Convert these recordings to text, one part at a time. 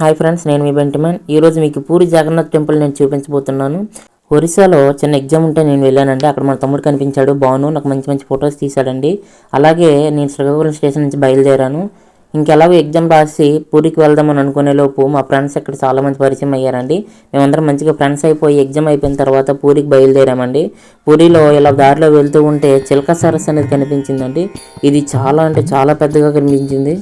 Hi friends, నేను మీ బెంటిమన్. ఈరోజు మీకు పూరి జగన్నాథ్ టెంపుల్ నేను చూపించబోతున్నాను. ఒరిస్సాలో చిన్న ఎగ్జామ్ ఉంటే నేను వెళ్ళానండి. అక్కడ మన తమ్ముడు కనిపించాడు, బాను నాకు మంచి మంచి ఫొటోస్ తీశాడండి. అలాగే నేను శ్రీకాకుళం స్టేషన్ నుంచి బయలుదేరాను. ఇంకెలాగో ఎగ్జామ్ రాసి పూరికి వెళ్దామని అనుకునే లోపు మా ఫ్రెండ్స్ ఇక్కడ చాలామంది పరిచయం అయ్యారండి. మేమందరం మంచిగా ఫ్రెండ్స్ అయిపోయి ఎగ్జామ్ అయిపోయిన తర్వాత పూరికి బయలుదేరామండి. పూరిలో ఇలా దారిలో వెళ్తూ ఉంటే చిలక సరస్సు అనేది కనిపించిందండి. ఇది చాలా అంటే చాలా పెద్దగా కనిపించింది.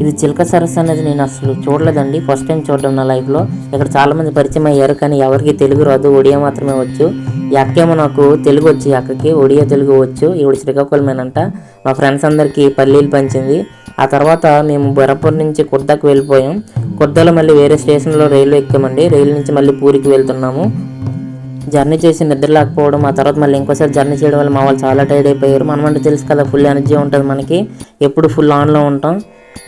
ఇది చిలక సరస్సు అనేది నేను అసలు చూడలేదండి, ఫస్ట్ టైం చూడడం నా లైఫ్లో. ఇక్కడ చాలామంది పరిచయం అయ్యారు, కానీ ఎవరికి తెలుగు రాదు, ఒడియా మాత్రమే వచ్చు. ఈ అక్కేమో నాకు తెలుగు వచ్చి, అక్కకి ఒడియా తెలుగు వచ్చు. ఈవిడ శ్రీకాకుళమేనంట. మా ఫ్రెండ్స్ అందరికీ పల్లీలు పంచింది. ఆ తర్వాత మేము బెరపూర్ నుంచి కుర్దాకు వెళ్ళిపోయాం. కుర్దాలో మళ్ళీ వేరే స్టేషన్లో రైలు ఎక్కామండి. రైలు నుంచి మళ్ళీ పూరికి వెళ్తున్నాము. జర్నీ చేసి నిద్ర లేకపోవడం, ఆ తర్వాత మళ్ళీ ఇంకోసారి జర్నీ చేయడం వల్ల మా వాళ్ళు చాలా టైర్డ్ అయిపోయారు. మనమంటే తెలుసు కదా, ఫుల్ ఎనర్జీ ఉంటుంది మనకి, ఎప్పుడు ఫుల్ ఆన్లో ఉంటాం.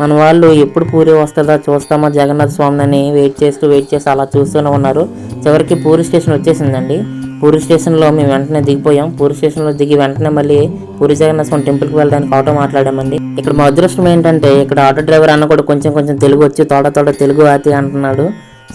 మన వాళ్ళు ఎప్పుడు పూరి వస్తుందా చూస్తామా జగన్నాథ స్వామిని వెయిట్ చేస్తూ అలా చూస్తూనే ఉన్నారు. చివరికి పూరి స్టేషన్ వచ్చేసిందండి. పూరి స్టేషన్లో మేము వెంటనే దిగిపోయాం. పూరి స్టేషన్లో దిగి వెంటనే మళ్ళీ పూరి జగన్నాథ స్వామి టెంపుల్కి వెళ్ళడానికి ఆటో మాట్లాడామండి. ఇక్కడ మా అదృష్టం ఏంటంటే, ఇక్కడ ఆటో డ్రైవర్ అన్న కూడా కొంచెం తెలుగు వచ్చి తోడ తెలుగు ఆతి అంటున్నాడు.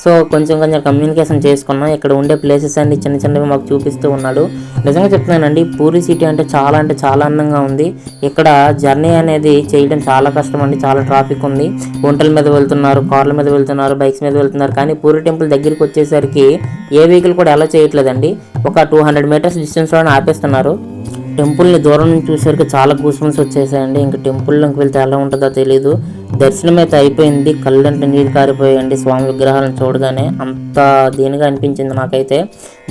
సో కొంచెం కమ్యూనికేషన్ చేసుకున్నాం. ఇక్కడ ఉండే ప్లేసెస్ అన్ని చిన్నవి మాకు చూపిస్తూ ఉన్నాడు. నిజంగా చెప్తున్నానండి, పూరి సిటీ అంటే చాలా అందంగా ఉంది. ఇక్కడ జర్నీ అనేది చేయడం చాలా కష్టం అండి. చాలా ట్రాఫిక్ ఉంది. ఒంటల మీద వెళ్తున్నారు, కార్ల మీద వెళ్తున్నారు, బైక్స్ మీద వెళ్తున్నారు. కానీ పూరి టెంపుల్ దగ్గరికి వచ్చేసరికి ఏ వెహికల్ కూడా అలా చేయట్లేదండి. ఒక 200 మీటర్స్ డిస్టెన్స్లోనే ఆపేస్తున్నారు. టెంపుల్ని దూరం నుంచి చూసేసరికి చాలా గూస్బంప్స్ వచ్చేసాయండి. ఇంకా టెంపుల్లోకి వెళ్తే ఎలా ఉంటుందో తెలియదు. దర్శనం అయితే అయిపోయింది. కళ్ళంటే నీళ్ళు కారిపోయాయండి స్వామి విగ్రహాలను చూడగానే. అంత దీనిగా అనిపించింది నాకైతే.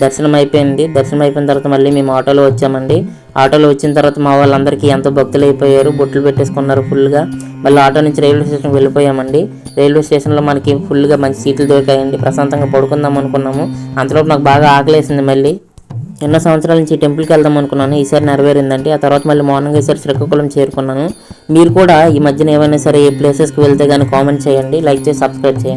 దర్శనం అయిపోయింది. దర్శనం అయిపోయిన తర్వాత మళ్ళీ మేము ఆటోలో వచ్చామండి. ఆటోలో వచ్చిన తర్వాత మా వాళ్ళందరికీ ఎంతో భక్తులు అయిపోయారు, బొట్లు పెట్టేసుకున్నారు ఫుల్గా. మళ్ళీ ఆటో నుంచి రైల్వే స్టేషన్కి వెళ్ళిపోయామండి. రైల్వే స్టేషన్లో మనకి ఫుల్గా మంచి సీట్లు దొరికాయండి. ప్రశాంతంగా పడుకుందాం అనుకున్నాము. అంతలోపు నాకు బాగా ఆకలేసింది. మళ్ళీ ఎన్నో సంవత్సరాల నుంచి టెంపుల్కి వెళ్దాం అనుకున్నాను, ఈసారి నెరవేరిందండి. ఆ తర్వాత మళ్ళీ మార్నింగ్ ఈసారి శ్రీకాకుళం చేరుకున్నాను. మీరు కూడా ఈ మధ్యన ఏమైనా సరే ఏ ప్లేసెస్కి వెళ్తే కానీ కామెంట్ చేయండి, లైక్ చేసి సబ్స్క్రైబ్ చేయండి.